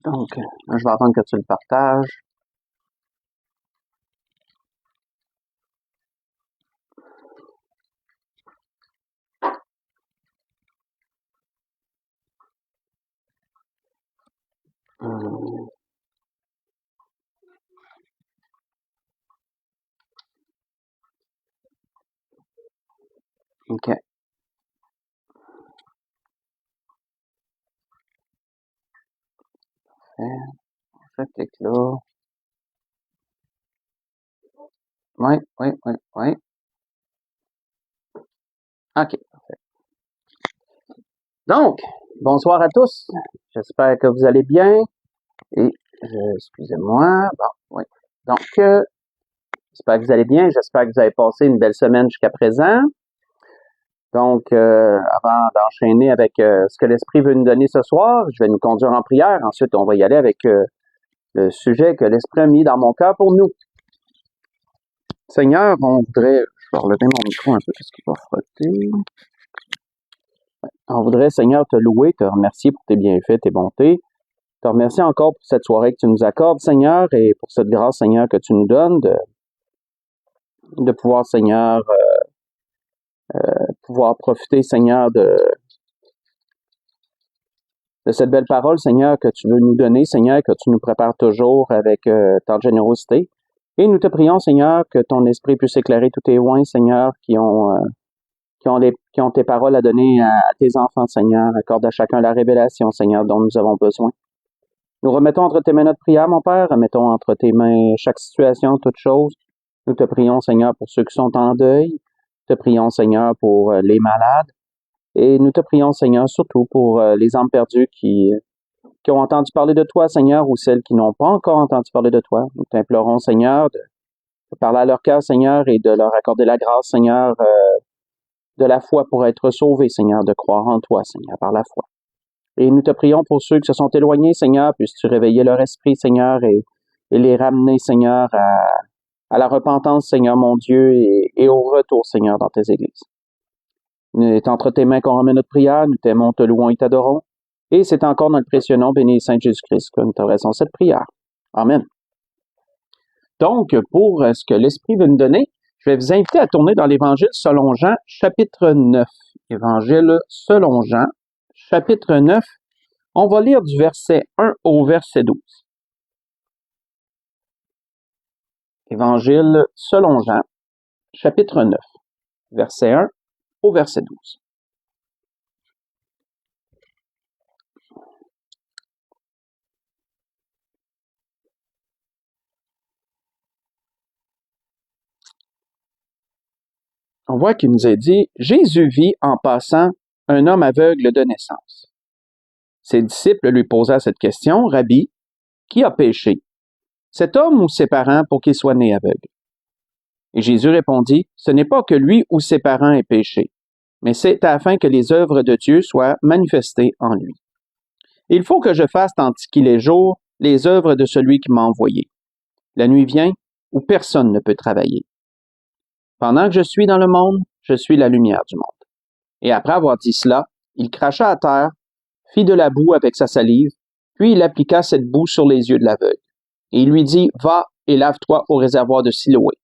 Donc, je vais attendre que tu le partages. OK. Je clique là. Oui. OK. Donc, bonsoir à tous. J'espère que vous allez bien. Et, excusez-moi. Bon, oui. Donc, j'espère que vous allez bien. J'espère que vous avez passé une belle semaine jusqu'à présent. Donc, avant d'enchaîner avec ce que l'Esprit veut nous donner ce soir, je vais nous conduire en prière. Ensuite, on va y aller avec le sujet que l'Esprit a mis dans mon cœur pour nous. Seigneur, on voudrait... Je vais relever mon micro un peu parce qu'il va frotter. On voudrait, Seigneur, te louer, te remercier pour tes bienfaits, tes bontés. Te remercier encore pour cette soirée que tu nous accordes, Seigneur, et pour cette grâce, Seigneur, que tu nous donnes de pouvoir, Seigneur, pouvoir profiter, Seigneur, de cette belle parole, Seigneur, que tu veux nous donner, Seigneur, que tu nous prépares toujours avec tant de générosité. Et nous te prions, Seigneur, que ton esprit puisse éclairer tous tes oins, Seigneur, qui ont tes paroles à donner à tes enfants, Seigneur. Accorde à chacun la révélation, Seigneur, dont nous avons besoin. Nous remettons entre tes mains notre prière, mon Père. Remettons entre tes mains chaque situation, toute chose. Nous te prions, Seigneur, pour ceux qui sont en deuil. Te prions, Seigneur, pour les malades. Et nous te prions, Seigneur, surtout pour les âmes perdues qui ont entendu parler de toi, Seigneur, ou celles qui n'ont pas encore entendu parler de toi. Nous t'implorons, Seigneur, de parler à leur cœur, Seigneur, et de leur accorder la grâce, Seigneur, de la foi pour être sauvés, Seigneur, de croire en toi, Seigneur, par la foi. Et nous te prions pour ceux qui se sont éloignés, Seigneur, puisses-tu réveiller leur esprit, Seigneur, et les ramener, Seigneur, à la repentance, Seigneur, mon Dieu, et au retour, Seigneur, dans tes églises. C'est entre tes mains qu'on remet notre prière, nous t'aimons, te louons et t'adorons. Et c'est encore dans le précieux nom, béni et saint Jésus-Christ, que nous t'adressons cette prière. Amen. Donc, pour ce que l'Esprit veut nous donner, je vais vous inviter à tourner dans l'Évangile selon Jean, chapitre 9. Évangile selon Jean, chapitre 9. On va lire du verset 1 au verset 12. Évangile selon Jean, chapitre 9, verset 1 au verset 12. On voit qu'il nous est dit, Jésus vit en passant un homme aveugle de naissance. Ses disciples lui posèrent cette question, Rabbi, qui a péché, cet homme ou ses parents pour qu'il soit né aveugle? Et Jésus répondit, ce n'est pas que lui ou ses parents aient péché, mais c'est afin que les œuvres de Dieu soient manifestées en lui. Il faut que je fasse tandis qu'il est jour les œuvres de celui qui m'a envoyé. La nuit vient où personne ne peut travailler. Pendant que je suis dans le monde, je suis la lumière du monde. Et après avoir dit cela, il cracha à terre, fit de la boue avec sa salive, puis il appliqua cette boue sur les yeux de l'aveugle. Et il lui dit, va et lave-toi au réservoir de Siloé,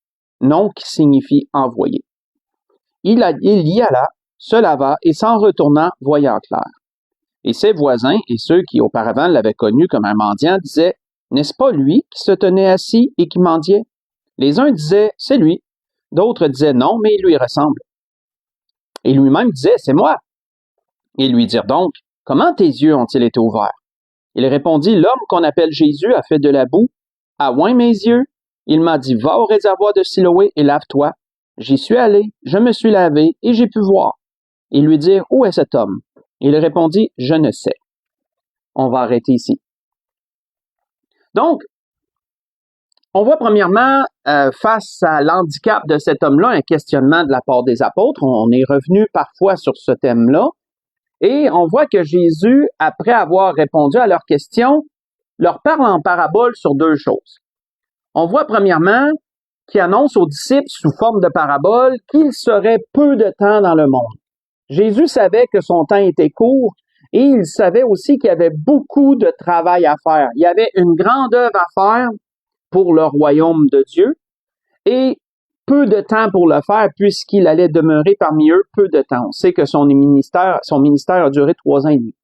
nom qui signifie envoyé. Il y alla, se lava et s'en retourna, voyant clair. Et ses voisins et ceux qui auparavant l'avaient connu comme un mendiant disaient, n'est-ce pas lui qui se tenait assis et qui mendiait? Les uns disaient, c'est lui. D'autres disaient, non, mais il lui ressemble. Et lui-même disait, c'est moi. Ils lui dirent donc, comment tes yeux ont-ils été ouverts? Il répondit, l'homme qu'on appelle Jésus a fait de la boue, a oint mes yeux. Il m'a dit, va au réservoir de Siloé et lave-toi. J'y suis allé, je me suis lavé et j'ai pu voir. Ils lui dirent, où est cet homme? Il répondit, je ne sais. On va arrêter ici. Donc, on voit premièrement, face à l'handicap de cet homme-là, un questionnement de la part des apôtres. On est revenu parfois sur ce thème-là. Et on voit que Jésus, après avoir répondu à leurs questions, leur parle en parabole sur deux choses. On voit premièrement qu'il annonce aux disciples sous forme de parabole qu'il serait peu de temps dans le monde. Jésus savait que son temps était court et il savait aussi qu'il y avait beaucoup de travail à faire. Il y avait une grande œuvre à faire pour le royaume de Dieu et peu de temps pour le faire puisqu'il allait demeurer parmi eux peu de temps. On sait que son ministère a duré 3 ans et demi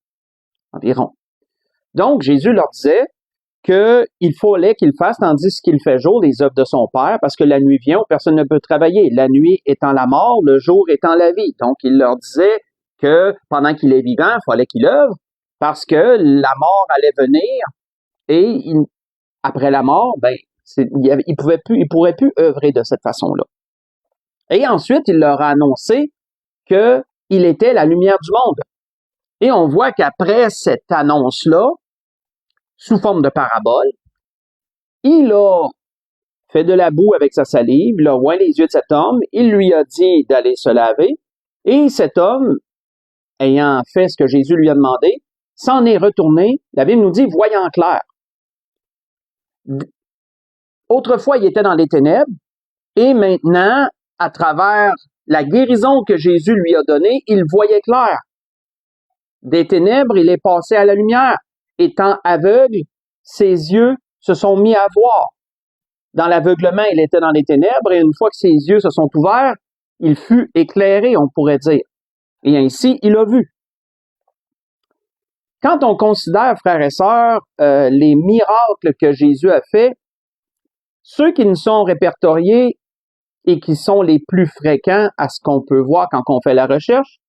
environ. Donc, Jésus leur disait qu'il fallait qu'il fasse tandis qu'il fait jour les œuvres de son Père, parce que la nuit vient où personne ne peut travailler. La nuit étant la mort, le jour étant la vie. Donc, il leur disait que pendant qu'il est vivant, il fallait qu'il œuvre, parce que la mort allait venir, et après la mort, il pourrait plus œuvrer de cette façon-là. Et ensuite, il leur a annoncé qu'il était la lumière du monde. Et on voit qu'après cette annonce-là, sous forme de parabole, il a fait de la boue avec sa salive, il a oint les yeux de cet homme, il lui a dit d'aller se laver, et cet homme, ayant fait ce que Jésus lui a demandé, s'en est retourné, la Bible nous dit, voyant clair. Autrefois, il était dans les ténèbres, et maintenant, à travers la guérison que Jésus lui a donnée, il voyait clair. Des ténèbres, il est passé à la lumière. Étant aveugle, ses yeux se sont mis à voir. Dans l'aveuglement, il était dans les ténèbres, et une fois que ses yeux se sont ouverts, il fut éclairé, on pourrait dire. Et ainsi, il a vu. Quand on considère, frères et sœurs, les miracles que Jésus a faits, ceux qui nous sont répertoriés et qui sont les plus fréquents à ce qu'on peut voir quand on fait la recherche,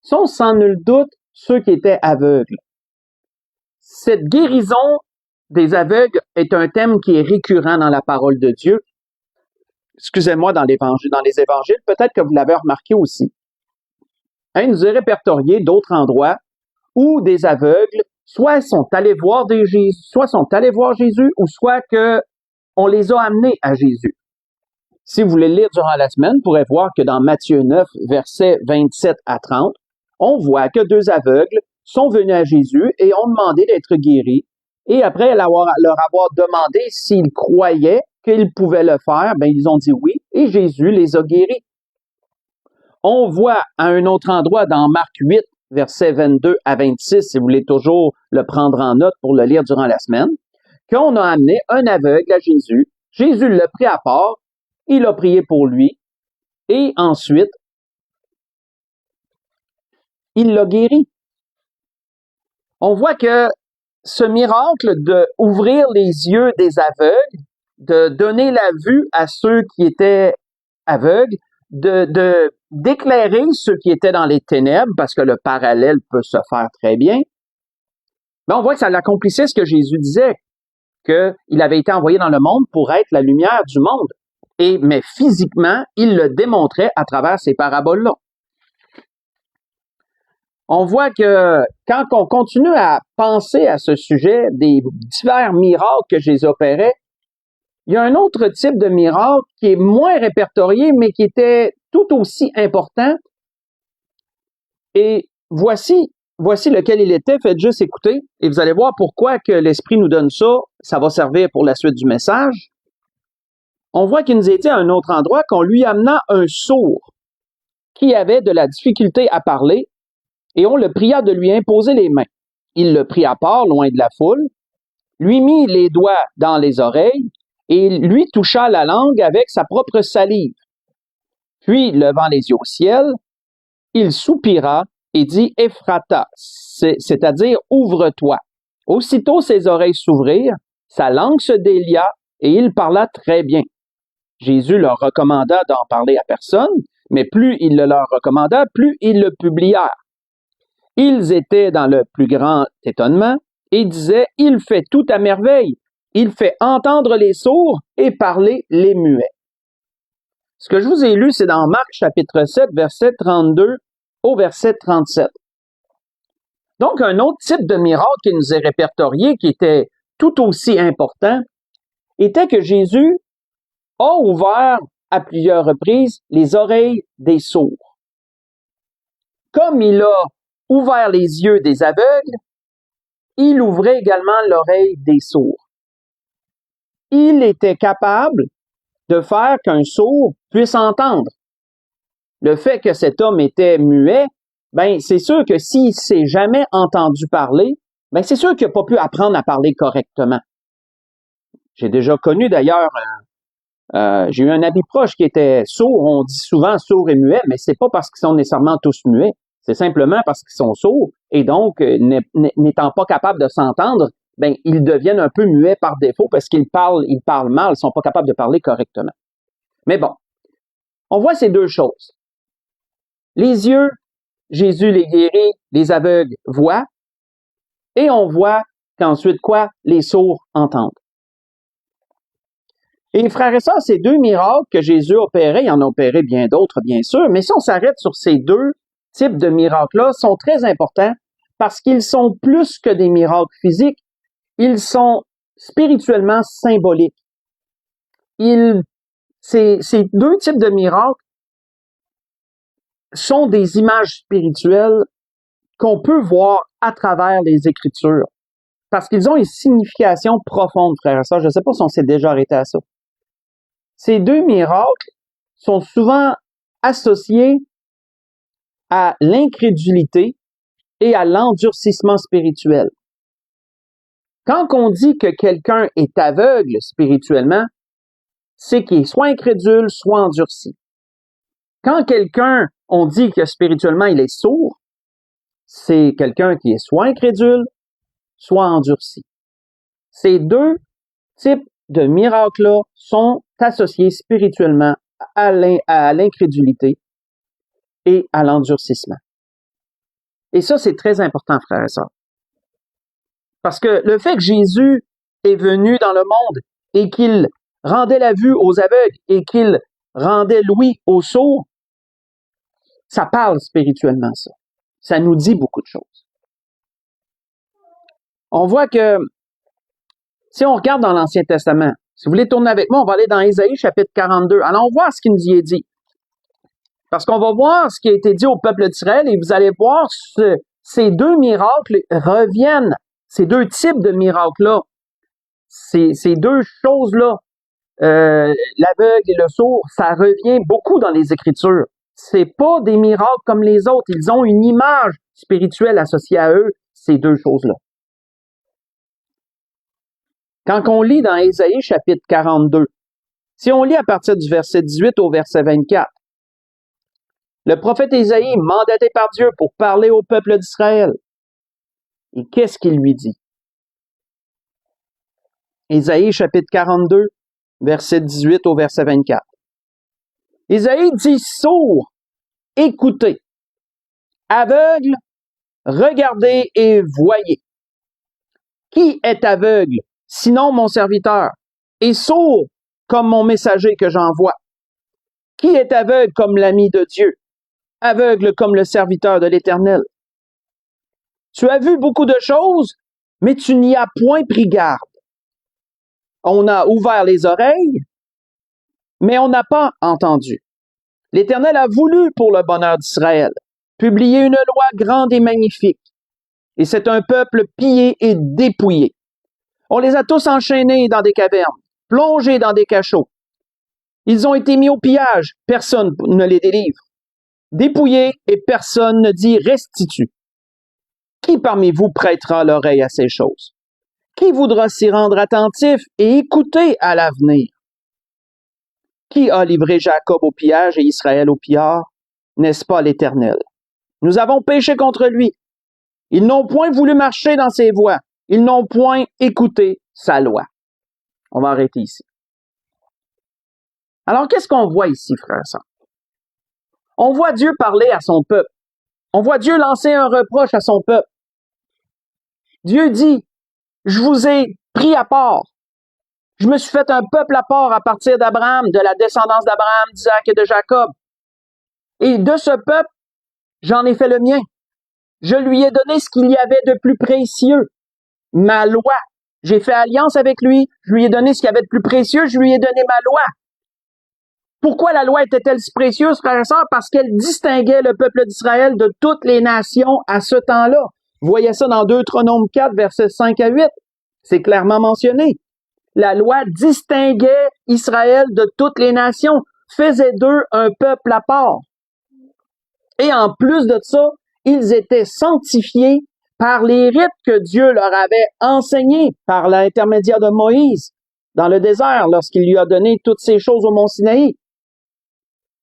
sont sans nul doute ceux qui étaient aveugles. Cette guérison des aveugles est un thème qui est récurrent dans la parole de Dieu. Excusez-moi, dans les évangiles, peut-être que vous l'avez remarqué aussi. Il nous est répertorié d'autres endroits où des aveugles, soit sont allés voir Jésus, ou soit que on les a amenés à Jésus. Si vous voulez lire durant la semaine, vous pourrez voir que dans Matthieu 9, versets 27 à 30, on voit que 2 aveugles sont venus à Jésus et ont demandé d'être guéris. Et après leur avoir demandé s'ils croyaient qu'ils pouvaient le faire, ils ont dit oui, et Jésus les a guéris. On voit à un autre endroit dans Marc 8, versets 22 à 26, si vous voulez toujours le prendre en note pour le lire durant la semaine, qu'on a amené un aveugle à Jésus. Jésus l'a pris à part, il a prié pour lui, et ensuite, il l'a guéri. On voit que ce miracle d'ouvrir les yeux des aveugles, de donner la vue à ceux qui étaient aveugles, d'éclairer ceux qui étaient dans les ténèbres, parce que le parallèle peut se faire très bien, on voit que ça l'accomplissait ce que Jésus disait, qu'il avait été envoyé dans le monde pour être la lumière du monde. Mais physiquement, il le démontrait à travers ces paraboles-là. On voit que quand on continue à penser à ce sujet des divers miracles que Jésus opérait, il y a un autre type de miracle qui est moins répertorié, mais qui était tout aussi important. Et voici lequel il était. Faites juste écouter et vous allez voir pourquoi que l'Esprit nous donne ça. Ça va servir pour la suite du message. On voit qu'il nous a dit à un autre endroit qu'on lui amena un sourd qui avait de la difficulté à parler et on le pria de lui imposer les mains. Il le prit à part, loin de la foule, lui mit les doigts dans les oreilles et lui toucha la langue avec sa propre salive. Puis, levant les yeux au ciel, il soupira et dit « Ephrata », c'est-à-dire « ouvre-toi ». Aussitôt ses oreilles s'ouvrirent, sa langue se délia et il parla très bien. Jésus leur recommanda d'en parler à personne, mais plus il le leur recommanda, plus ils le publièrent. Ils étaient dans le plus grand étonnement et disaient « Il fait tout à merveille, il fait entendre les sourds et parler les muets ». Ce que je vous ai lu, c'est dans Marc chapitre 7, verset 32 au verset 37. Donc, un autre type de miracle qui nous est répertorié, qui était tout aussi important, était que Jésus a ouvert à plusieurs reprises les oreilles des sourds. Comme il a ouvert les yeux des aveugles, il ouvrait également l'oreille des sourds. Il était capable de faire qu'un sourd puisse entendre. Le fait que cet homme était muet ben c'est sûr que s'il s'est jamais entendu parler, ben c'est sûr qu'il n'a pas pu apprendre à parler correctement. J'ai déjà connu d'ailleurs, j'ai eu un ami proche qui était sourd, on dit souvent sourd et muet, mais c'est pas parce qu'ils sont nécessairement tous muets, c'est simplement parce qu'ils sont sourds, et donc, n'étant pas capables de s'entendre, ben ils deviennent un peu muets par défaut parce qu'ils parlent mal, ils sont pas capables de parler correctement. Mais bon, on voit ces deux choses. Les yeux, Jésus les guérit, les aveugles voient, et on voit qu'ensuite quoi? Les sourds entendent. Et frères et sœurs, ces deux miracles que Jésus opérait, il en a opéré bien d'autres, bien sûr, mais si on s'arrête sur ces deux types de miracles-là, sont très importants parce qu'ils sont plus que des miracles physiques, ils sont spirituellement symboliques. Ces deux types de miracles sont des images spirituelles qu'on peut voir à travers les Écritures. Parce qu'ils ont une signification profonde, frères et sœurs. Je ne sais pas si on s'est déjà arrêté à ça. Ces deux miracles sont souvent associés à l'incrédulité et à l'endurcissement spirituel. Quand on dit que quelqu'un est aveugle spirituellement, c'est qu'il est soit incrédule, soit endurci. Quand quelqu'un, on dit que spirituellement il est sourd, c'est quelqu'un qui est soit incrédule, soit endurci. Ces deux types de miracles-là sont associés spirituellement à l'incrédulité et à l'endurcissement. Et ça, c'est très important, frères et sœurs. Parce que le fait que Jésus est venu dans le monde et qu'il rendait la vue aux aveugles et qu'il rendait l'ouïe aux sourds, ça parle spirituellement, ça. Ça nous dit beaucoup de choses. On voit que si on regarde dans l'Ancien Testament, si vous voulez tourner avec moi, on va aller dans Ésaïe chapitre 42. Allons voir ce qui nous y est dit. Parce qu'on va voir ce qui a été dit au peuple d'Israël et vous allez voir ces deux miracles reviennent, ces deux types de miracles-là, ces deux choses-là, l'aveugle et le sourd, ça revient beaucoup dans les Écritures. C'est pas des miracles comme les autres. Ils ont une image spirituelle associée à eux, ces deux choses-là. Quand on lit dans Ésaïe chapitre 42, si on lit à partir du verset 18 au verset 24, le prophète Ésaïe, mandaté par Dieu pour parler au peuple d'Israël. Et qu'est-ce qu'il lui dit? Ésaïe chapitre 42, verset 18 au verset 24. Ésaïe dit, sourd, écoutez, aveugle, regardez et voyez. Qui est aveugle, sinon mon serviteur, et sourd comme mon messager que j'envoie? Qui est aveugle comme l'ami de Dieu, aveugle comme le serviteur de l'Éternel? Tu as vu beaucoup de choses, mais tu n'y as point pris garde. On a ouvert les oreilles, mais on n'a pas entendu. L'Éternel a voulu, pour le bonheur d'Israël, publier une loi grande et magnifique. Et c'est un peuple pillé et dépouillé. On les a tous enchaînés dans des cavernes, plongés dans des cachots. Ils ont été mis au pillage, personne ne les délivre. Dépouillés et personne ne dit restitue. Qui parmi vous prêtera l'oreille à ces choses? Qui voudra s'y rendre attentif et écouter à l'avenir? Qui a livré Jacob au pillage et Israël au pillard? N'est-ce pas l'Éternel? Nous avons péché contre lui. Ils n'ont point voulu marcher dans ses voies. Ils n'ont point écouté sa loi. On va arrêter ici. Alors, qu'est-ce qu'on voit ici, frères et sœurs? On voit Dieu parler à son peuple. On voit Dieu lancer un reproche à son peuple. Dieu dit, je vous ai pris à part. Je me suis fait un peuple à part à partir d'Abraham, de la descendance d'Abraham, d'Isaac et de Jacob. Et de ce peuple, j'en ai fait le mien. Je lui ai donné ce qu'il y avait de plus précieux, ma loi. J'ai fait alliance avec lui, je lui ai donné ce qu'il y avait de plus précieux, je lui ai donné ma loi. Pourquoi la loi était-elle si précieuse, frères et sœurs? Parce qu'elle distinguait le peuple d'Israël de toutes les nations à ce temps-là. Vous voyez ça dans Deutéronome 4, versets 5 à 8. C'est clairement mentionné. La loi distinguait Israël de toutes les nations, faisait d'eux un peuple à part. Et en plus de ça, Ils étaient sanctifiés par les rites que Dieu leur avait enseignés par l'intermédiaire de Moïse dans le désert lorsqu'il lui a donné toutes ces choses au mont Sinaï.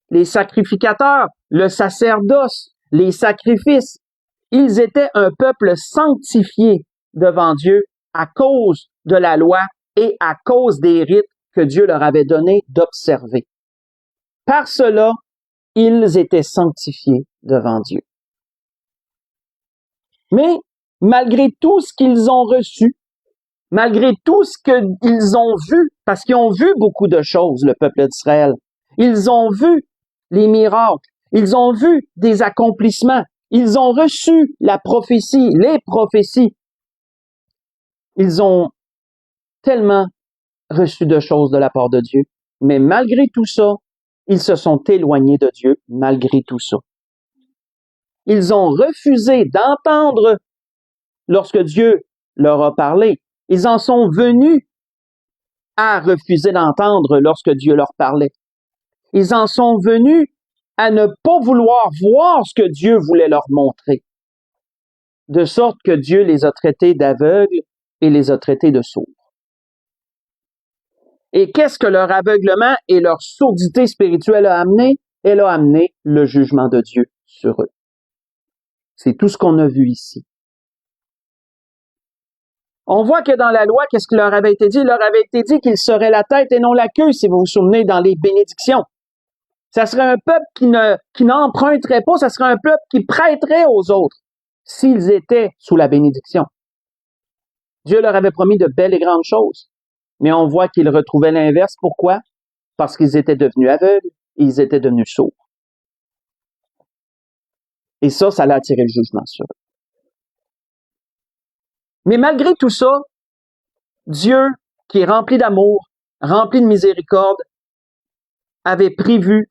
Les sacrificateurs, le sacerdoce, les sacrifices, ils étaient un peuple sanctifié devant Dieu à cause de la loi et à cause des rites que Dieu leur avait donné d'observer. Par cela, ils étaient sanctifiés devant Dieu. Mais malgré tout ce qu'ils ont reçu, malgré tout ce qu'ils ont vu, parce qu'ils ont vu beaucoup de choses, le peuple d'Israël, ils ont vu les miracles, ils ont vu des accomplissements, ils ont reçu la prophétie, les prophéties. Ils ont tellement reçu de choses de la part de Dieu, mais malgré tout ça, ils se sont éloignés de Dieu malgré tout ça. Ils ont refusé d'entendre lorsque Dieu leur a parlé. Ils en sont venus à refuser d'entendre lorsque Dieu leur parlait. Ils en sont venus à ne pas vouloir voir ce que Dieu voulait leur montrer. De sorte que Dieu les a traités d'aveugles et les a traités de sourds. Et qu'est-ce que leur aveuglement et leur sourdité spirituelle a amené? Elle a amené le jugement de Dieu sur eux. C'est tout ce qu'on a vu ici. On voit que dans la loi, qu'est-ce qui leur avait été dit? Il leur avait été dit qu'ils seraient la tête et non la queue, si vous vous souvenez, dans les bénédictions. Ça serait un peuple qui n'emprunterait pas, ça serait un peuple qui prêterait aux autres s'ils étaient sous la bénédiction. Dieu leur avait promis de belles et grandes choses. Mais on voit qu'ils retrouvaient l'inverse. Pourquoi? Parce qu'ils étaient devenus aveugles et ils étaient devenus sourds. Et ça a attiré le jugement sur eux. Mais malgré tout ça, Dieu, qui est rempli d'amour, rempli de miséricorde, avait prévu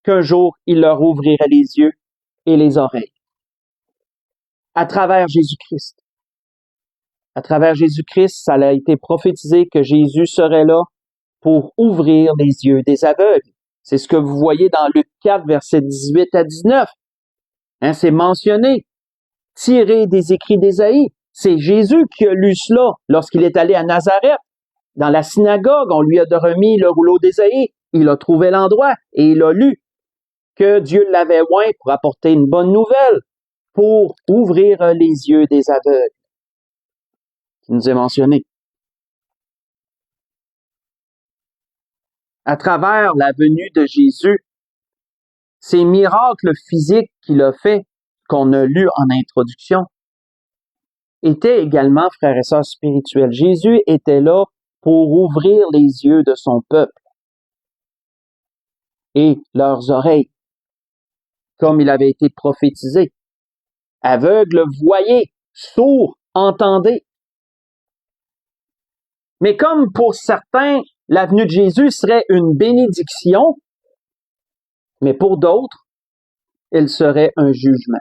qu'un jour, il leur ouvrirait les yeux et les oreilles. À travers Jésus-Christ. À travers Jésus-Christ, ça a été prophétisé que Jésus serait là pour ouvrir les yeux des aveugles. C'est ce que vous voyez dans Luc 4, versets 18 à 19. C'est mentionné, tiré des écrits d'Ésaïe. C'est Jésus qui a lu cela lorsqu'il est allé à Nazareth. Dans la synagogue, on lui a remis le rouleau d'Ésaïe. Il a trouvé l'endroit et il a lu que Dieu l'avait oint pour apporter une bonne nouvelle, pour ouvrir les yeux des aveugles. Qui nous est mentionné. À travers la venue de Jésus, ces miracles physiques qu'il a fait, qu'on a lus en introduction, étaient également, frères et sœurs spirituels. Jésus était là pour ouvrir les yeux de son peuple et leurs oreilles, comme il avait été prophétisé. Aveugles, voyez, sourds, entendez. Mais comme pour certains, la venue de Jésus serait une bénédiction, mais pour d'autres, elle serait un jugement.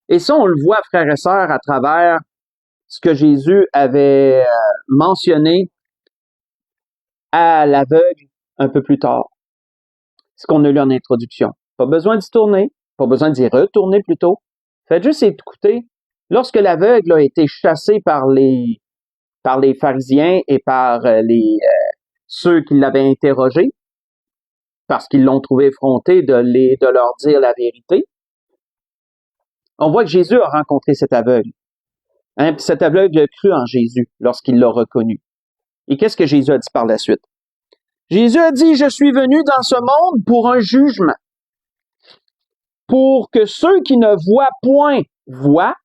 Et ça, on le voit, frères et sœurs, à travers ce que Jésus avait mentionné à l'aveugle un peu plus tard. Ce qu'on a lu en introduction. Pas besoin d'y tourner, pas besoin d'y retourner plutôt. Faites juste écouter. Lorsque l'aveugle a été chassé par les pharisiens et par ceux qui l'avaient interrogé, parce qu'ils l'ont trouvé effronté de leur dire la vérité, on voit que Jésus a rencontré cet aveugle. Cet aveugle a cru en Jésus lorsqu'il l'a reconnu. Et qu'est-ce que Jésus a dit par la suite? Jésus a dit, je suis venu dans ce monde pour un jugement, pour que ceux qui ne voient point voient,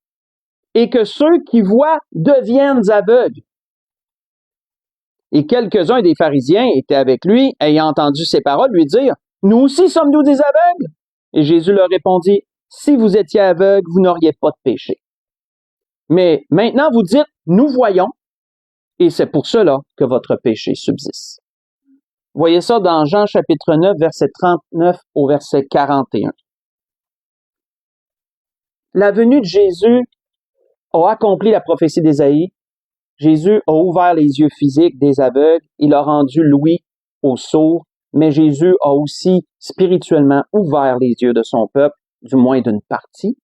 et que ceux qui voient deviennent aveugles. Et quelques-uns des pharisiens étaient avec lui, ayant entendu ces paroles, lui dire, nous aussi sommes-nous des aveugles? Et Jésus leur répondit, si vous étiez aveugles, vous n'auriez pas de péché. Mais maintenant vous dites, nous voyons, et c'est pour cela que votre péché subsiste. Voyez ça dans Jean chapitre 9, verset 39 au verset 41. La venue de Jésus a accompli la prophétie d'Ésaïe. Jésus a ouvert les yeux physiques des aveugles, il a rendu l'ouïe aux sourds, mais Jésus a aussi spirituellement ouvert les yeux de son peuple du moins d'une partie,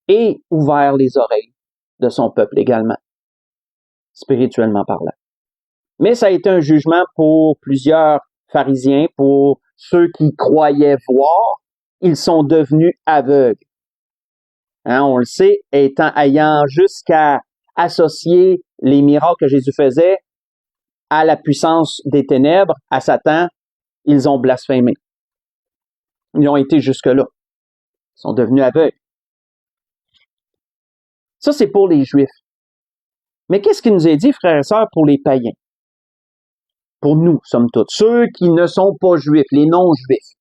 et ouvert les oreilles de son peuple également, spirituellement parlant. Mais ça a été un jugement pour plusieurs pharisiens, pour ceux qui croyaient voir, ils sont devenus aveugles. Hein, on le sait, ayant jusqu'à associer les miracles que Jésus faisait à la puissance des ténèbres, à Satan, ils ont blasphémé. Ils ont été jusque-là. Ils sont devenus aveugles. Ça, c'est pour les Juifs. Mais qu'est-ce qu'il nous est dit, frères et sœurs, pour les païens? Pour nous, somme toute. Ceux qui ne sont pas Juifs, les non-Juifs.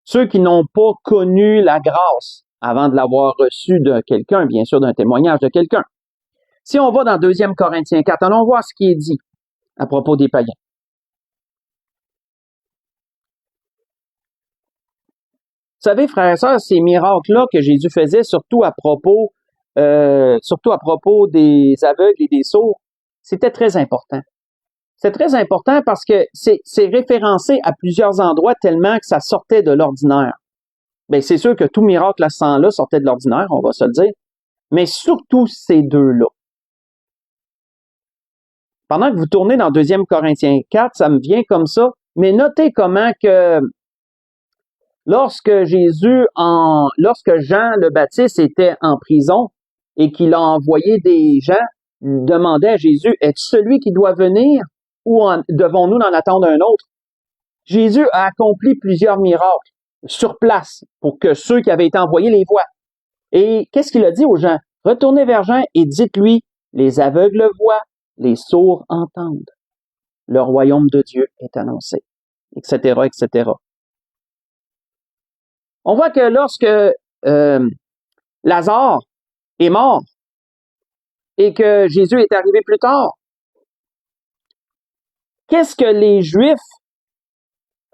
Ceux qui n'ont pas connu la grâce avant de l'avoir reçue de quelqu'un, bien sûr, d'un témoignage de quelqu'un. Si on va dans 2 Corinthiens 4, allons voir ce qui est dit à propos des païens. Vous savez, frères et sœurs, ces miracles-là que Jésus faisait, surtout à propos des aveugles et des sourds, c'était très important. C'est très important parce que c'est référencé à plusieurs endroits tellement que ça sortait de l'ordinaire. Bien, c'est sûr que tout miracle à ce temps-là sortait de l'ordinaire, on va se le dire, mais surtout ces deux-là. Pendant que vous tournez dans 2 Corinthiens 4, ça me vient comme ça, mais notez comment que lorsque Jean le Baptiste était en prison et qu'il a envoyé des gens demander à Jésus, es-tu celui qui doit venir ou devons-nous en attendre un autre? Jésus a accompli plusieurs miracles sur place pour que ceux qui avaient été envoyés les voient. Et qu'est-ce qu'il a dit aux gens? Retournez vers Jean et dites-lui, les aveugles voient, les sourds entendent. Le royaume de Dieu est annoncé, etc., etc. On voit que lorsque Lazare est mort et que Jésus est arrivé plus tard, qu'est-ce que les Juifs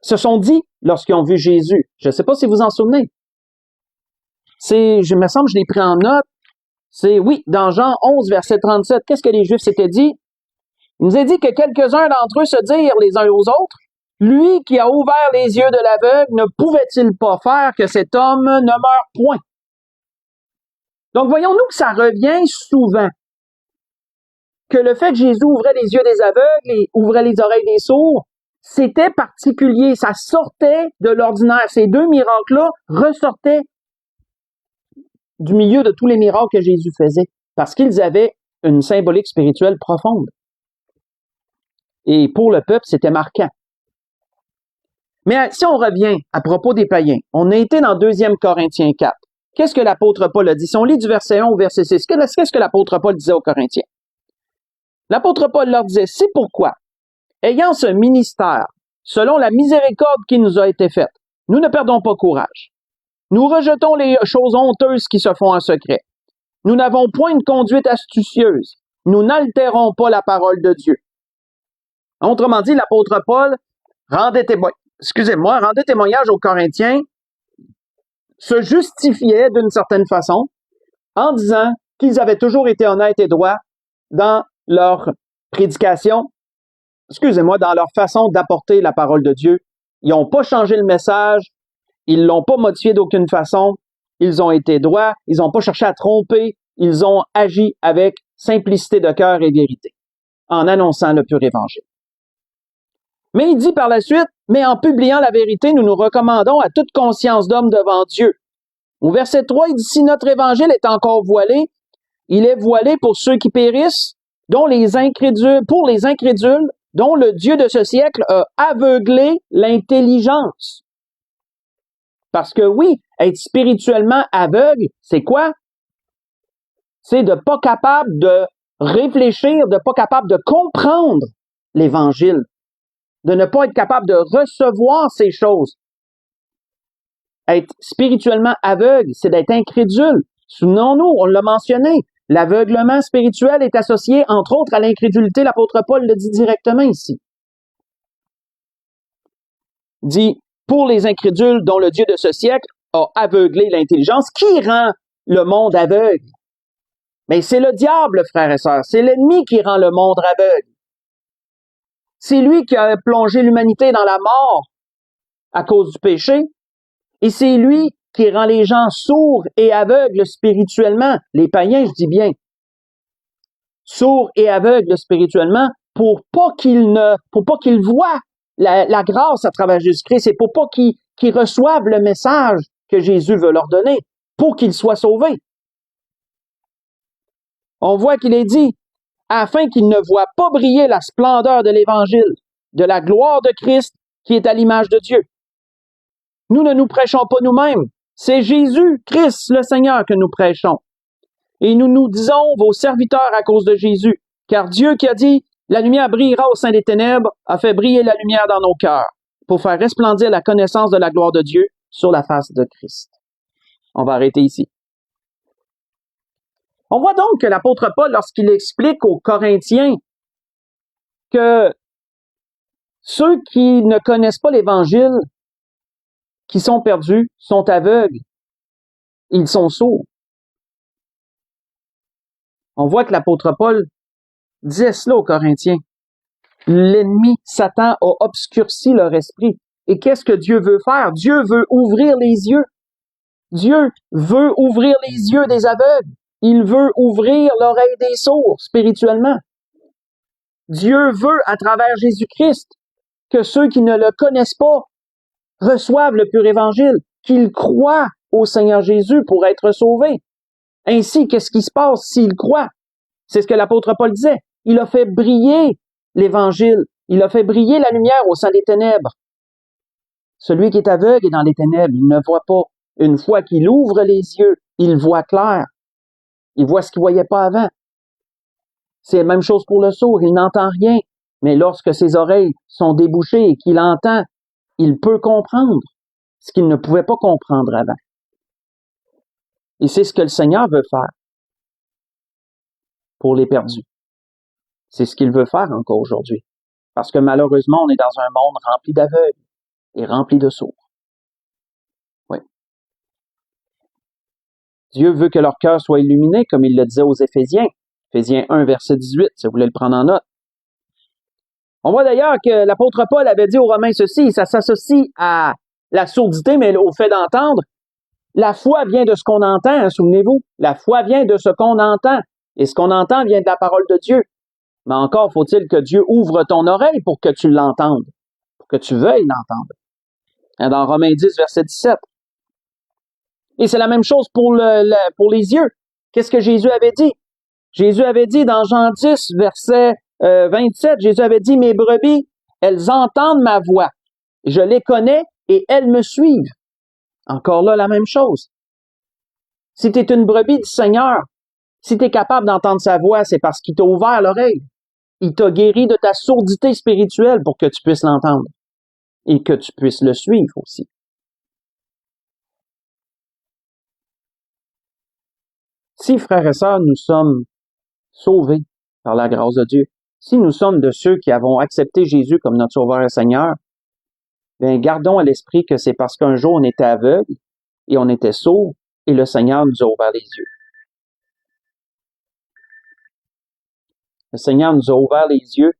se sont dit lorsqu'ils ont vu Jésus? Je ne sais pas si vous en souvenez. Je me semble que je l'ai pris en note. Oui, dans Jean 11, verset 37, qu'est-ce que les Juifs s'étaient dit? Il nous a dit que quelques-uns d'entre eux se dirent les uns aux autres, lui qui a ouvert les yeux de l'aveugle, ne pouvait-il pas faire que cet homme ne meure point? Donc, voyons-nous que ça revient souvent. Que le fait que Jésus ouvrait les yeux des aveugles et ouvrait les oreilles des sourds, c'était particulier. Ça sortait de l'ordinaire. Ces deux miracles-là ressortaient du milieu de tous les miracles que Jésus faisait, parce qu'ils avaient une symbolique spirituelle profonde. Et pour le peuple, c'était marquant. Mais si on revient à propos des païens, on a été dans 2 Corinthiens 4. Qu'est-ce que l'apôtre Paul a dit? Si on lit du verset 1 au verset 6, qu'est-ce que l'apôtre Paul disait aux Corinthiens? L'apôtre Paul leur disait, c'est pourquoi, ayant ce ministère, selon la miséricorde qui nous a été faite, nous ne perdons pas courage. Nous rejetons les choses honteuses qui se font en secret. Nous n'avons point une conduite astucieuse. Nous n'altérons pas la parole de Dieu. Autrement dit, l'apôtre Paul rendait témoignage aux Corinthiens, se justifiait d'une certaine façon en disant qu'ils avaient toujours été honnêtes et droits dans leur prédication, dans leur façon d'apporter la parole de Dieu. Ils n'ont pas changé le message, ils ne l'ont pas modifié d'aucune façon, ils ont été droits, ils n'ont pas cherché à tromper, ils ont agi avec simplicité de cœur et vérité, en annonçant le pur évangile. Mais il dit par la suite, mais en publiant la vérité, nous nous recommandons à toute conscience d'homme devant Dieu. Au verset 3, il dit, si notre évangile est encore voilé, il est voilé pour ceux qui périssent, pour les incrédules, dont le Dieu de ce siècle a aveuglé l'intelligence. Parce que oui, être spirituellement aveugle, c'est quoi? C'est de pas capable de réfléchir, de pas capable de comprendre l'Évangile, de ne pas être capable de recevoir ces choses. Être spirituellement aveugle, c'est d'être incrédule. Souvenons-nous, on l'a mentionné, l'aveuglement spirituel est associé, entre autres, à l'incrédulité. L'apôtre Paul le dit directement ici. Il dit, pour les incrédules dont le Dieu de ce siècle a aveuglé l'intelligence, qui rend le monde aveugle? Mais c'est le diable, frères et sœurs. C'est l'ennemi qui rend le monde aveugle. C'est lui qui a plongé l'humanité dans la mort à cause du péché. Et c'est lui qui rend les gens sourds et aveugles spirituellement. Les païens, je dis bien. Sourds et aveugles spirituellement pour pas qu'ils voient la grâce à travers Jésus-Christ et pour pas qu'ils reçoivent le message que Jésus veut leur donner, pour qu'ils soient sauvés. On voit qu'il est dit, afin qu'ils ne voient pas briller la splendeur de l'Évangile, de la gloire de Christ qui est à l'image de Dieu. Nous ne nous prêchons pas nous-mêmes, c'est Jésus, Christ, le Seigneur, que nous prêchons. Et nous nous disons vos serviteurs à cause de Jésus, car Dieu qui a dit, la lumière brillera au sein des ténèbres, a fait briller la lumière dans nos cœurs, pour faire resplendir la connaissance de la gloire de Dieu sur la face de Christ. On va arrêter ici. On voit donc que l'apôtre Paul, lorsqu'il explique aux Corinthiens que ceux qui ne connaissent pas l'Évangile, qui sont perdus, sont aveugles, ils sont sourds. On voit que l'apôtre Paul disait cela aux Corinthiens. L'ennemi, Satan, a obscurci leur esprit. Et qu'est-ce que Dieu veut faire? Dieu veut ouvrir les yeux. Dieu veut ouvrir les yeux des aveugles. Il veut ouvrir l'oreille des sourds spirituellement. Dieu veut, à travers Jésus-Christ, que ceux qui ne le connaissent pas reçoivent le pur évangile, qu'ils croient au Seigneur Jésus pour être sauvés. Ainsi, qu'est-ce qui se passe s'ils croient? C'est ce que l'apôtre Paul disait. Il a fait briller l'Évangile. Il a fait briller la lumière au sein des ténèbres. Celui qui est aveugle est dans les ténèbres. Il ne voit pas. Une fois qu'il ouvre les yeux, il voit clair. Il voit ce qu'il ne voyait pas avant. C'est la même chose pour le sourd. Il n'entend rien. Mais lorsque ses oreilles sont débouchées et qu'il entend, il peut comprendre ce qu'il ne pouvait pas comprendre avant. Et c'est ce que le Seigneur veut faire pour les perdus. C'est ce qu'il veut faire encore aujourd'hui. Parce que malheureusement, on est dans un monde rempli d'aveugles et rempli de sourds. Oui. Dieu veut que leur cœur soit illuminé, comme il le disait aux Éphésiens. Éphésiens 1, verset 18, si vous voulez le prendre en note. On voit d'ailleurs que l'apôtre Paul avait dit aux Romains ceci, ça s'associe à la sourdité, mais au fait d'entendre. La foi vient de ce qu'on entend, hein, souvenez-vous. La foi vient de ce qu'on entend. Et ce qu'on entend vient de la parole de Dieu. Mais encore faut-il que Dieu ouvre ton oreille pour que tu l'entendes, pour que tu veuilles l'entendre. Dans Romains 10, verset 17. Et c'est la même chose pour les yeux. Qu'est-ce que Jésus avait dit? Jésus avait dit dans Jean 10, verset 27, Jésus avait dit, mes brebis, elles entendent ma voix. Je les connais et elles me suivent. Encore là, la même chose. Si tu es une brebis du Seigneur, si tu es capable d'entendre sa voix, c'est parce qu'il t'a ouvert l'oreille. Il t'a guéri de ta sourdité spirituelle pour que tu puisses l'entendre et que tu puisses le suivre aussi. Si, frères et sœurs, nous sommes sauvés par la grâce de Dieu, si nous sommes de ceux qui avons accepté Jésus comme notre Sauveur et Seigneur, bien, gardons à l'esprit que c'est parce qu'un jour on était aveugle et on était sourd et le Seigneur nous a ouvert les yeux. Le Seigneur nous a ouvert les yeux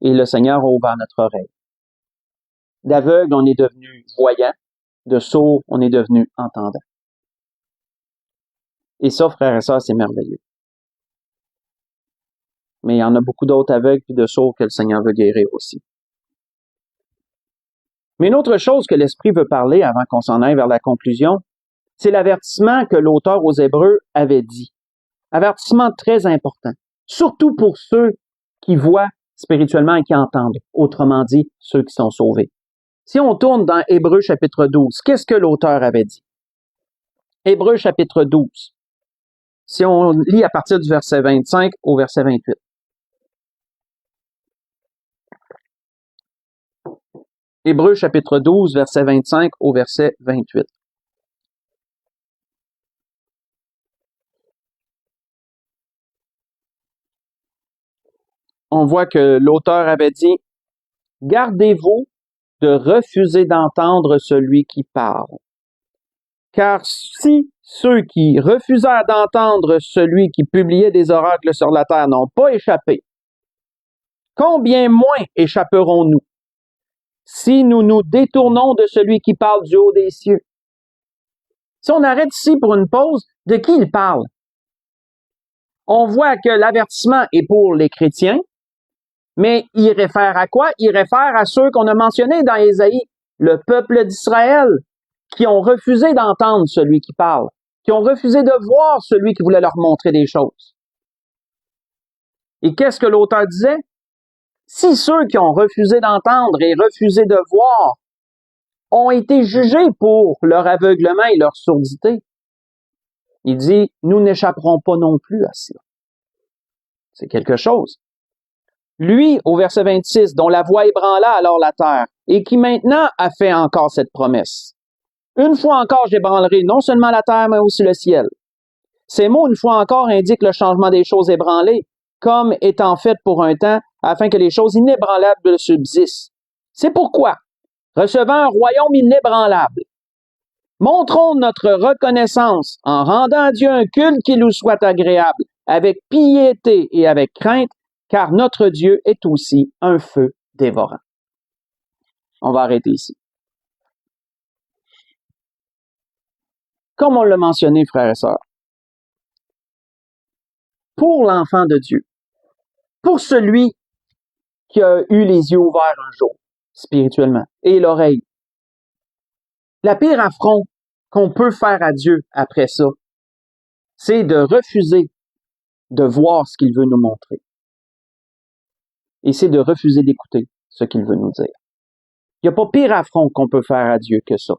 et le Seigneur a ouvert notre oreille. D'aveugle, on est devenu voyant. De sourd, on est devenu entendant. Et ça, frères et sœurs, c'est merveilleux. Mais il y en a beaucoup d'autres aveugles et de sourds que le Seigneur veut guérir aussi. Mais une autre chose que l'Esprit veut parler avant qu'on s'en aille vers la conclusion, c'est l'avertissement que l'auteur aux Hébreux avait dit. Avertissement très important. Surtout pour ceux qui voient spirituellement et qui entendent. Autrement dit, ceux qui sont sauvés. Si on tourne dans Hébreux chapitre 12, qu'est-ce que l'auteur avait dit? Hébreux chapitre 12. Si on lit à partir du verset 25 au verset 28. Hébreux chapitre 12, verset 25 au verset 28. On voit que l'auteur avait dit, « Gardez-vous de refuser d'entendre celui qui parle. Car si ceux qui refusèrent d'entendre celui qui publiait des oracles sur la terre n'ont pas échappé, combien moins échapperons-nous si nous nous détournons de celui qui parle du haut des cieux, Si on arrête ici pour une pause, de qui il parle? On voit que l'avertissement est pour les chrétiens, mais il réfère à quoi? Il réfère à ceux qu'on a mentionnés dans Ésaïe, le peuple d'Israël, qui ont refusé d'entendre celui qui parle, qui ont refusé de voir celui qui voulait leur montrer des choses. Et qu'est-ce que l'auteur disait? Si ceux qui ont refusé d'entendre et refusé de voir ont été jugés pour leur aveuglement et leur surdité, il dit, nous n'échapperons pas non plus à cela. C'est quelque chose. Lui, au verset 26, dont la voix ébranla alors la terre, et qui maintenant a fait encore cette promesse. Une fois encore, j'ébranlerai non seulement la terre, mais aussi le ciel. Ces mots, une fois encore, indiquent le changement des choses ébranlées, comme étant faites pour un temps, afin que les choses inébranlables subsistent. C'est pourquoi, recevant un royaume inébranlable, montrons notre reconnaissance en rendant à Dieu un culte qui nous soit agréable, avec piété et avec crainte, car notre Dieu est aussi un feu dévorant. On va arrêter ici. Comme on l'a mentionné, frères et sœurs, pour l'enfant de Dieu, pour celui qui a eu les yeux ouverts un jour, spirituellement, et l'oreille, la pire affront qu'on peut faire à Dieu après ça, c'est de refuser de voir ce qu'il veut nous montrer. Et c'est de refuser d'écouter ce qu'il veut nous dire. Il n'y a pas pire affront qu'on peut faire à Dieu que ça.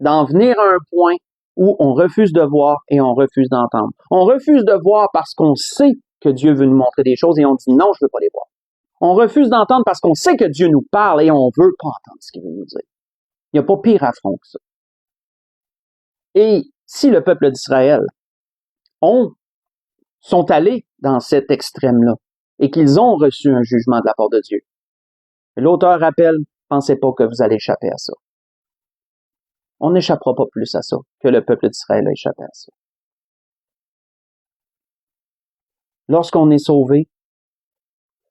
D'en venir à un point où on refuse de voir et on refuse d'entendre. On refuse de voir parce qu'on sait que Dieu veut nous montrer des choses et on dit non, je ne veux pas les voir. On refuse d'entendre parce qu'on sait que Dieu nous parle et on ne veut pas entendre ce qu'il veut nous dire. Il n'y a pas pire affront que ça. Et si le peuple d'Israël sont allés dans cet extrême-là et qu'ils ont reçu un jugement de la part de Dieu, l'auteur rappelle, pensez pas que vous allez échapper à ça. On n'échappera pas plus à ça que le peuple d'Israël a échappé à ça. Lorsqu'on est sauvé,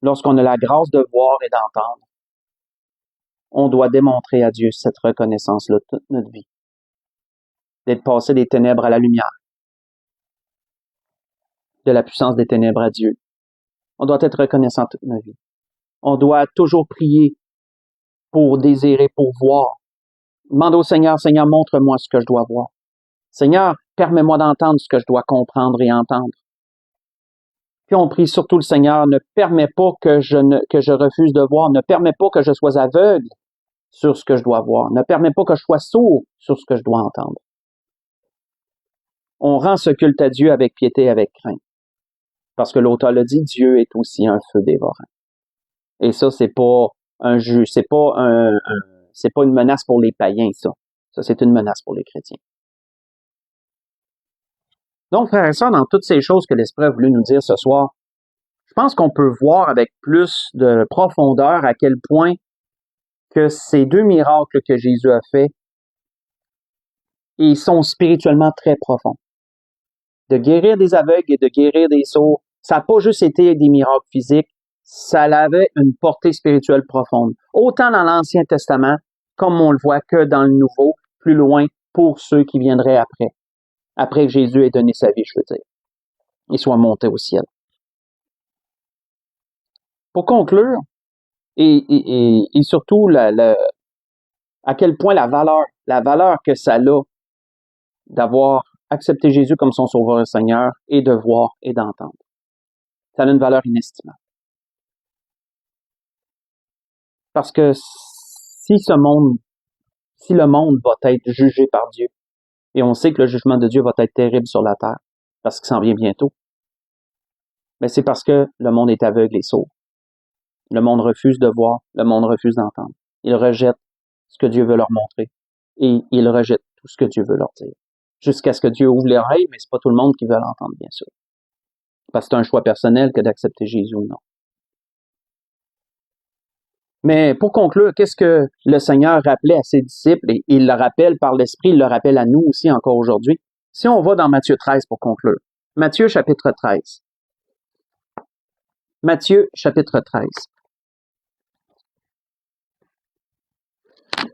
lorsqu'on a la grâce de voir et d'entendre, on doit démontrer à Dieu cette reconnaissance-là toute notre vie. D'être passé des ténèbres à la lumière, de la puissance des ténèbres à Dieu. On doit être reconnaissant toute notre vie. On doit toujours prier pour désirer, pour voir. Demande au Seigneur, Seigneur, montre-moi ce que je dois voir. Seigneur, permets-moi d'entendre ce que je dois comprendre et entendre. Puis on prie surtout le Seigneur, ne permets pas que je refuse de voir, ne permets pas que je sois aveugle sur ce que je dois voir, ne permets pas que je sois sourd sur ce que je dois entendre. On rend ce culte à Dieu avec piété et avec crainte. Parce que l'auteur le dit, Dieu est aussi un feu dévorant. Et ça, c'est pas un juge, c'est pas une menace pour les païens, ça. Ça, c'est une menace pour les chrétiens. Donc, frères et sœurs, dans toutes ces choses que l'Esprit a voulu nous dire ce soir, je pense qu'on peut voir avec plus de profondeur à quel point que ces deux miracles que Jésus a faits, ils sont spirituellement très profonds. De guérir des aveugles et de guérir des sourds, ça n'a pas juste été des miracles physiques, ça avait une portée spirituelle profonde. Autant dans l'Ancien Testament, comme on le voit que dans le Nouveau, plus loin pour ceux qui viendraient après. Après que Jésus ait donné sa vie, je veux dire. Il soit monté au ciel. Pour conclure, et surtout à quel point la valeur que ça a d'avoir accepté Jésus comme son sauveur et Seigneur et de voir et d'entendre. Ça a une valeur inestimable. Parce que si le monde va être jugé par Dieu, et on sait que le jugement de Dieu va être terrible sur la terre, parce qu'il s'en vient bientôt, mais c'est parce que le monde est aveugle et sourd. Le monde refuse de voir, le monde refuse d'entendre. Il rejette ce que Dieu veut leur montrer, et il rejette tout ce que Dieu veut leur dire. Jusqu'à ce que Dieu ouvre les oreilles, mais c'est pas tout le monde qui veut l'entendre, bien sûr. Parce que c'est un choix personnel que d'accepter Jésus ou non. Mais pour conclure, qu'est-ce que le Seigneur rappelait à ses disciples, et il le rappelle par l'Esprit, il le rappelle à nous aussi encore aujourd'hui. Si on va dans Matthieu 13 pour conclure. Matthieu chapitre 13. Matthieu chapitre 13.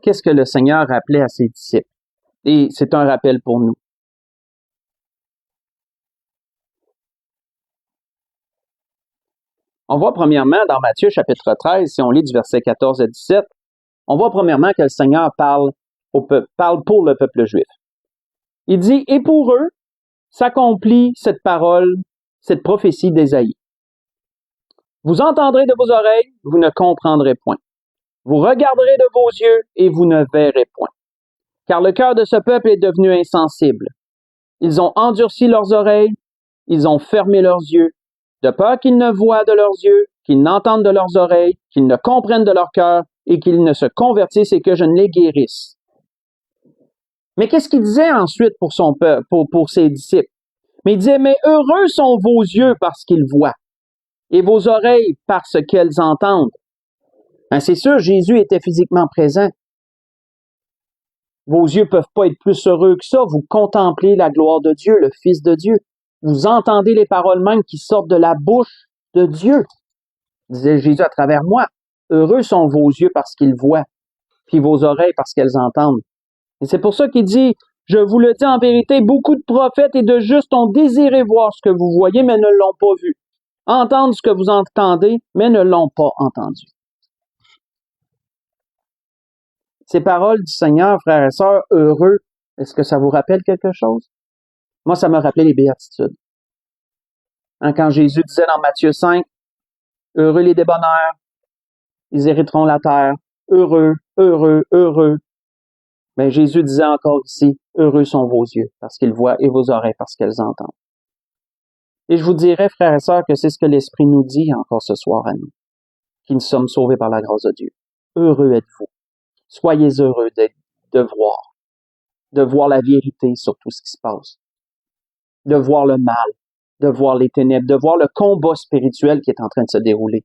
Qu'est-ce que le Seigneur rappelait à ses disciples? Et c'est un rappel pour nous. On voit premièrement dans Matthieu chapitre 13, si on lit du verset 14 à 17, on voit premièrement que le Seigneur parle pour le peuple juif. Il dit, « Et pour eux s'accomplit cette parole, cette prophétie d'Ésaïe. Vous entendrez de vos oreilles, vous ne comprendrez point. Vous regarderez de vos yeux et vous ne verrez point. Car le cœur de ce peuple est devenu insensible. Ils ont endurci leurs oreilles, ils ont fermé leurs yeux, de peur qu'ils ne voient de leurs yeux, qu'ils n'entendent de leurs oreilles, qu'ils ne comprennent de leur cœur et qu'ils ne se convertissent et que je ne les guérisse. » Mais qu'est-ce qu'il disait ensuite pour son peuple, pour ses disciples? Mais il disait, « Mais heureux sont vos yeux parce qu'ils voient, et vos oreilles parce qu'elles entendent. » C'est sûr, Jésus était physiquement présent. Vos yeux peuvent pas être plus heureux que ça. Vous contemplez la gloire de Dieu, le Fils de Dieu. Vous entendez les paroles mêmes qui sortent de la bouche de Dieu. Disait Jésus à travers moi. Heureux sont vos yeux parce qu'ils voient, puis vos oreilles parce qu'elles entendent. Et c'est pour ça qu'il dit, je vous le dis en vérité, beaucoup de prophètes et de justes ont désiré voir ce que vous voyez, mais ne l'ont pas vu. Entendre ce que vous entendez, mais ne l'ont pas entendu. Ces paroles du Seigneur, frères et sœurs, heureux, est-ce que ça vous rappelle quelque chose? Moi, ça m'a rappelé les béatitudes. Quand Jésus disait dans Matthieu 5, « Heureux les débonneurs, ils hériteront la terre. Heureux, heureux, heureux. » Mais Jésus disait encore ici, « Heureux sont vos yeux, parce qu'ils voient, et vos oreilles, parce qu'elles entendent. » Et je vous dirais, frères et sœurs, que c'est ce que l'Esprit nous dit encore ce soir à nous, qui nous sommes sauvés par la grâce de Dieu. Heureux êtes-vous. Soyez heureux de voir la vérité sur tout ce qui se passe, de voir le mal, de voir les ténèbres, de voir le combat spirituel qui est en train de se dérouler.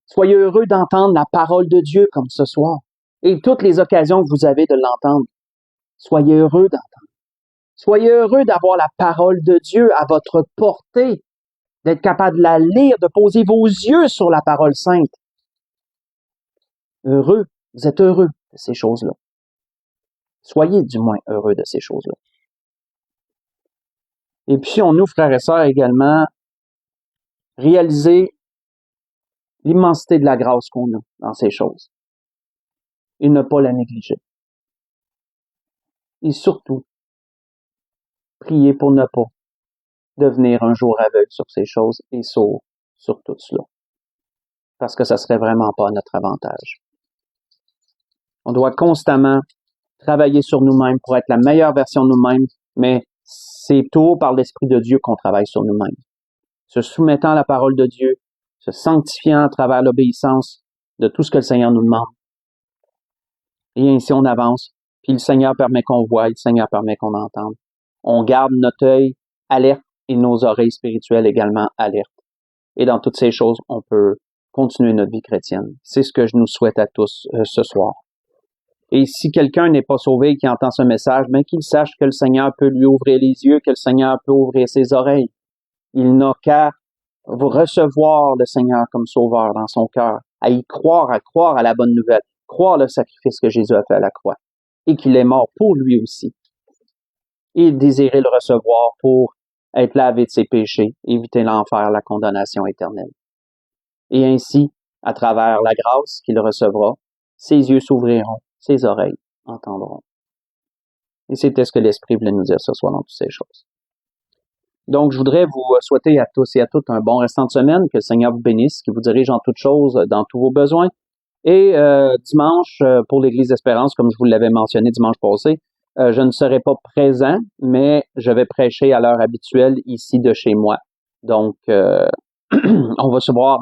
Soyez heureux d'entendre la parole de Dieu comme ce soir et toutes les occasions que vous avez de l'entendre. Soyez heureux d'entendre. Soyez heureux d'avoir la parole de Dieu à votre portée, d'être capable de la lire, de poser vos yeux sur la parole sainte. Heureux, vous êtes heureux de ces choses-là. Soyez du moins heureux de ces choses-là. Et puis, on nous, frères et sœurs, également, réaliser l'immensité de la grâce qu'on a dans ces choses et ne pas la négliger. Et surtout, prier pour ne pas devenir un jour aveugle sur ces choses et sourd sur tout cela. Parce que ça serait vraiment pas à notre avantage. On doit constamment travailler sur nous-mêmes pour être la meilleure version de nous-mêmes, mais c'est toujours par l'Esprit de Dieu qu'on travaille sur nous-mêmes. Se soumettant à la parole de Dieu, se sanctifiant à travers l'obéissance de tout ce que le Seigneur nous demande. Et ainsi on avance, puis le Seigneur permet qu'on voie, le Seigneur permet qu'on entende. On garde notre œil alerte et nos oreilles spirituelles également alertes. Et dans toutes ces choses, on peut continuer notre vie chrétienne. C'est ce que je nous souhaite à tous ce soir. Et si quelqu'un n'est pas sauvé et qui entend ce message, bien qu'il sache que le Seigneur peut lui ouvrir les yeux, que le Seigneur peut ouvrir ses oreilles. Il n'a qu'à recevoir le Seigneur comme sauveur dans son cœur, à y croire à la bonne nouvelle, croire le sacrifice que Jésus a fait à la croix et qu'il est mort pour lui aussi. Et désirer le recevoir pour être lavé de ses péchés, éviter l'enfer, la condamnation éternelle. Et ainsi, à travers la grâce qu'il recevra, ses yeux s'ouvriront, ses oreilles entendront. Et c'était ce que l'Esprit voulait nous dire ce soir dans toutes ces choses. Donc, je voudrais vous souhaiter à tous et à toutes un bon restant de semaine, que le Seigneur vous bénisse, qu'il vous dirige en toutes choses, dans tous vos besoins. Et dimanche, pour l'Église d'Espérance, comme je vous l'avais mentionné dimanche passé, je ne serai pas présent, mais je vais prêcher à l'heure habituelle ici de chez moi. Donc, on va se voir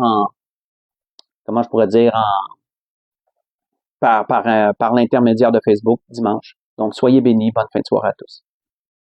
par l'intermédiaire de Facebook dimanche. Donc, soyez bénis. Bonne fin de soirée à tous.